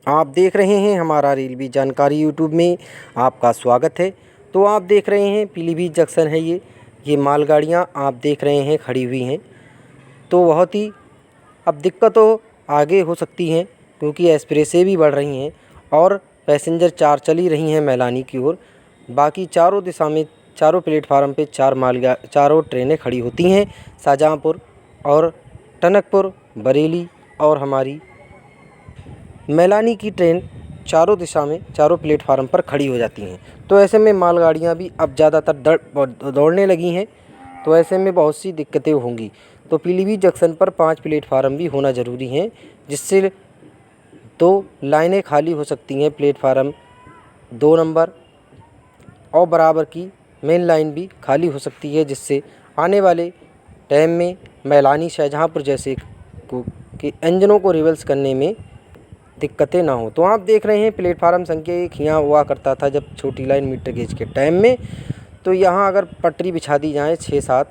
आप देख रहे हैं हमारा रेलवे जानकारी यूट्यूब में आपका स्वागत है। तो आप देख रहे हैं पीलीभीत जंक्शन है ये मालगाड़ियाँ आप देख रहे हैं खड़ी हुई हैं। तो बहुत ही अब दिक्कत तो आगे हो सकती हैं क्योंकि एक्सप्रेसें भी बढ़ रही हैं और पैसेंजर 4 चली रही हैं मैलानी की ओर। बाकी चारों दिशा में चारों प्लेटफार्म पे चारों ट्रेनें खड़ी होती हैं। शाहजहाँपुर और टनकपुर, बरेली और हमारी मैलानी की ट्रेन चारों दिशा में चारों प्लेटफार्म पर खड़ी हो जाती हैं। तो ऐसे में मालगाड़ियाँ भी अब ज़्यादातर दौड़ने लगी हैं। तो ऐसे में बहुत सी दिक्कतें होंगी। तो पीलीभीत जंक्शन पर 5 प्लेटफार्म भी होना ज़रूरी हैं, जिससे 2 लाइनें खाली हो सकती हैं। प्लेटफार्म 2 नंबर और बराबर की मेन लाइन भी खाली हो सकती है, जिससे आने वाले टाइम में मैलानी शाहजहाँपुर जैसे के इंजनों को रिवर्स करने में दिक्कतें ना हो। तो आप देख रहे हैं प्लेटफार्म संख्या 1 यहाँ हुआ करता था जब छोटी लाइन मीटर गेज के टाइम में। तो यहाँ अगर पटरी बिछा दी जाए 6-7,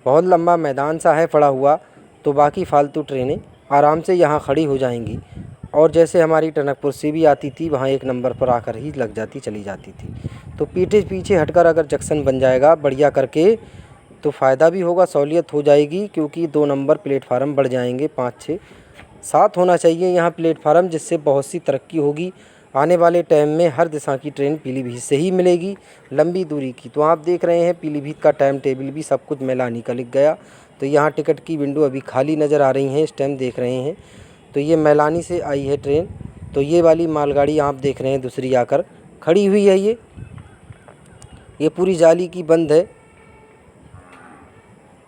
बहुत लंबा मैदान सा है पड़ा हुआ, तो बाकी फालतू ट्रेनें आराम से यहाँ खड़ी हो जाएंगी। और जैसे हमारी टनकपुर से भी आती थी, वहाँ 1 नंबर पर आकर ही लग जाती चली जाती थी। तो पीछे हटकर अगर जंक्शन बन जाएगा बढ़िया करके, तो फ़ायदा भी होगा, सहूलियत हो जाएगी, क्योंकि 2 नंबर प्लेटफार्म बढ़ जाएंगे। 5, 6, 7 होना चाहिए यहाँ प्लेटफार्म, जिससे बहुत सी तरक्की होगी। आने वाले टाइम में हर दिशा की ट्रेन पीलीभीत से ही मिलेगी लंबी दूरी की। तो आप देख रहे हैं पीलीभीत का टाइम टेबल भी सब कुछ मैलानी का लिख गया। तो यहाँ टिकट की विंडो अभी खाली नज़र आ रही हैं, इस टाइम देख रहे हैं। तो ये मैलानी से आई है ट्रेन। तो ये वाली मालगाड़ी आप देख रहे हैं दूसरी आकर खड़ी हुई है। ये पूरी जाली की बंद है,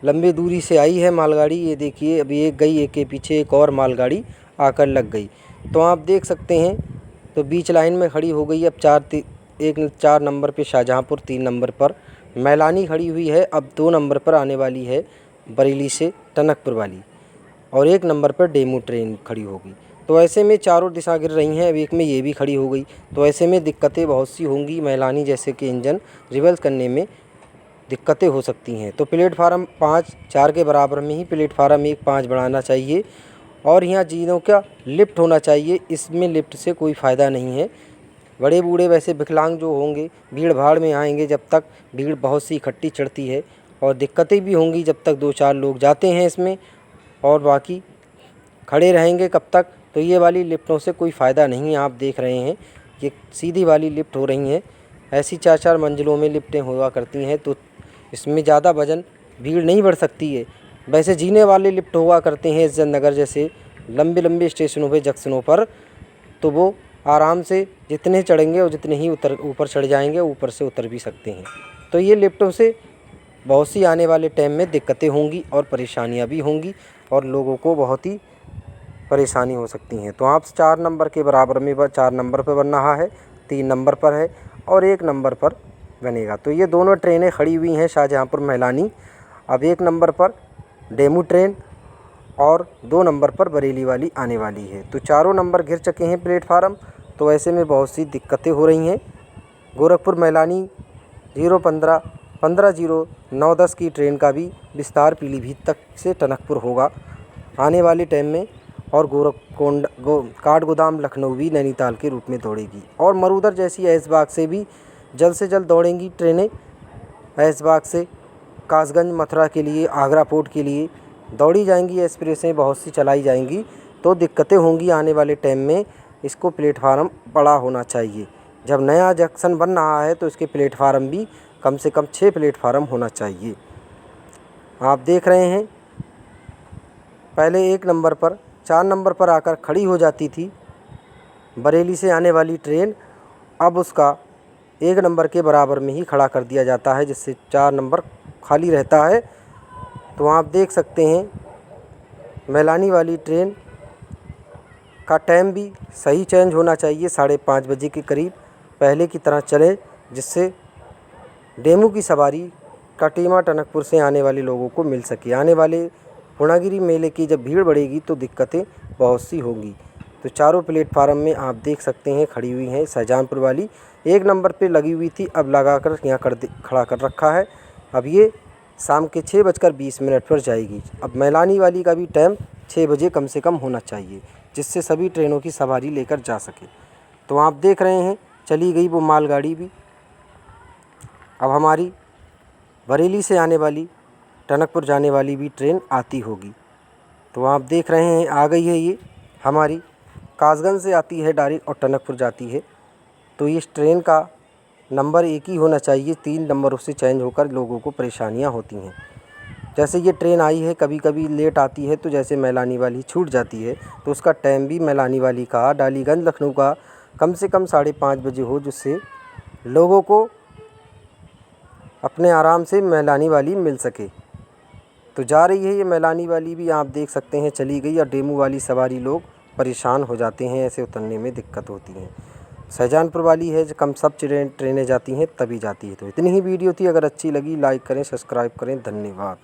लंबी दूरी से आई है मालगाड़ी। ये देखिए अभी एक गई, एक के पीछे एक और मालगाड़ी आकर लग गई। तो आप देख सकते हैं, तो बीच लाइन में खड़ी हो गई। अब 4 नंबर पे शाहजहाँपुर, 3 नंबर पर मैलानी खड़ी हुई है। अब 2 नंबर पर आने वाली है बरेली से टनकपुर वाली, और 1 नंबर पर डेमू ट्रेन खड़ी होगी। तो ऐसे में चारों दिशा गिर रही हैं, अब एक में ये भी खड़ी हो गई। तो ऐसे में दिक्कतें बहुत सी होंगी, मैलानी जैसे कि इंजन रिवर्स करने में दिक्कतें हो सकती हैं। तो प्लेटफार्म 5 4 के बराबर में ही प्लेटफार्म 1 5 बढ़ाना चाहिए। और यहाँ जीनों का लिफ्ट होना चाहिए, इसमें लिफ्ट से कोई फ़ायदा नहीं है। बड़े बूढ़े वैसे विकलांग जो होंगे भीड़ भाड़ में आएंगे, जब तक भीड़ बहुत सी इकट्ठी चढ़ती है, और दिक्कतें भी होंगी जब तक 2-4 लोग जाते हैं इसमें, और बाकी खड़े रहेंगे कब तक। तो ये वाली लिफ्टों से कोई फ़ायदा नहीं है। आप देख रहे हैं ये सीधी वाली लिफ्ट हो रही हैं। ऐसी 4-4 मंजिलों में लिफ्टें हुआ करती हैं, तो इसमें ज़्यादा वजन भीड़ नहीं बढ़ सकती है। वैसे जीने वाले लिफ्ट हुआ करते हैं इज्जत नगर जैसे लंबे स्टेशनों पे, जंक्शनों पर, तो वो आराम से जितने चढ़ेंगे और जितने ही ऊपर चढ़ जाएंगे, ऊपर से उतर भी सकते हैं। तो ये लिफ्टों से बहुत सी आने वाले टाइम में दिक्कतें होंगी और परेशानियां भी होंगी, और लोगों को बहुत ही परेशानी हो सकती हैं। तो आप 4 नंबर के बराबर में 4 नंबर पर बन रहा है, 3 नंबर पर है और 1 नंबर पर बनेगा। तो ये दोनों ट्रेनें खड़ी हुई हैं शाहजहाँपुर मैलानी। अब 1 नंबर पर डेमू ट्रेन और 2 नंबर पर बरेली वाली आने वाली है। तो चारों नंबर घिर चुके हैं प्लेटफार्म। तो ऐसे में बहुत सी दिक्कतें हो रही हैं। गोरखपुर मैलानी 015 15:09:10 की ट्रेन का भी विस्तार पीलीभीत तक से टनकपुर होगा आने वाले टाइम में, और काठगोदाम लखनऊ भी नैनीताल के रूट में दौड़ेगी। और मरूधर जैसी ऐशबाग से भी जल्द से जल्द दौड़ेंगी ट्रेनें। ऐशबाग से कासगंज, मथुरा के लिए, आगरा पोर्ट के लिए दौड़ी जाएंगी एक्सप्रेसें, बहुत सी चलाई जाएंगी। तो दिक्कतें होंगी आने वाले टाइम में। इसको प्लेटफार्म बड़ा होना चाहिए। जब नया जंक्शन बन रहा है तो इसके प्लेटफार्म भी कम से कम 6 प्लेटफार्म होना चाहिए। आप देख रहे हैं पहले 1 नंबर पर 4 नंबर पर आकर खड़ी हो जाती थी बरेली से आने वाली ट्रेन। अब उसका 1 नंबर के बराबर में ही खड़ा कर दिया जाता है, जिससे 4 नंबर खाली रहता है। तो आप देख सकते हैं मैलानी वाली ट्रेन का टाइम भी सही चेंज होना चाहिए, 5:30 बजे के करीब पहले की तरह चले, जिससे डेमू की सवारी कटीमा टनकपुर से आने वाले लोगों को मिल सके। आने वाले पूर्णागिरी मेले की जब भीड़ बढ़ेगी तो दिक्कतें बहुत सी होंगी। तो चारों प्लेटफार्म में आप देख सकते हैं खड़ी हुई हैं। शाहजहाँपुर वाली 1 नंबर पे लगी हुई थी, अब लगाकर यहाँ खड़ा कर रखा है। अब ये शाम के 6:20 पर जाएगी। अब मैलानी वाली का भी टाइम 6 बजे कम से कम होना चाहिए। जिससे सभी ट्रेनों की सवारी लेकर जा सके। तो आप देख रहे हैं चली गई वो मालगाड़ी भी। अब हमारी बरेली से आने वाली टनकपुर जाने वाली भी ट्रेन आती होगी। तो आप देख रहे हैं आ गई है ये हमारी कासगंज से आती है डायरेक्ट और टनकपुर जाती है। तो इस ट्रेन का नंबर एक ही होना चाहिए, 3 नंबरों से चेंज होकर लोगों को परेशानियां होती हैं। जैसे ये ट्रेन आई है कभी कभी लेट आती है, तो जैसे मैलानी वाली छूट जाती है तो उसका टाइम भी मैलानी वाली का डालीगंज लखनऊ का कम से कम 5:30 बजे हो, जिससे लोगों को अपने आराम से मैलानी वाली मिल सके। तो जा रही है ये मैलानी वाली भी, आप देख सकते हैं चली गई। और डेमू वाली सवारी लोग परेशान हो जाते हैं, ऐसे उतरने में दिक्कत होती है। शाहजहानपुर वाली है जो कम सब ट्रेनें जाती हैं तभी जाती है। तो इतनी ही वीडियो थी, अगर अच्छी लगी लाइक करें, सब्सक्राइब करें। धन्यवाद।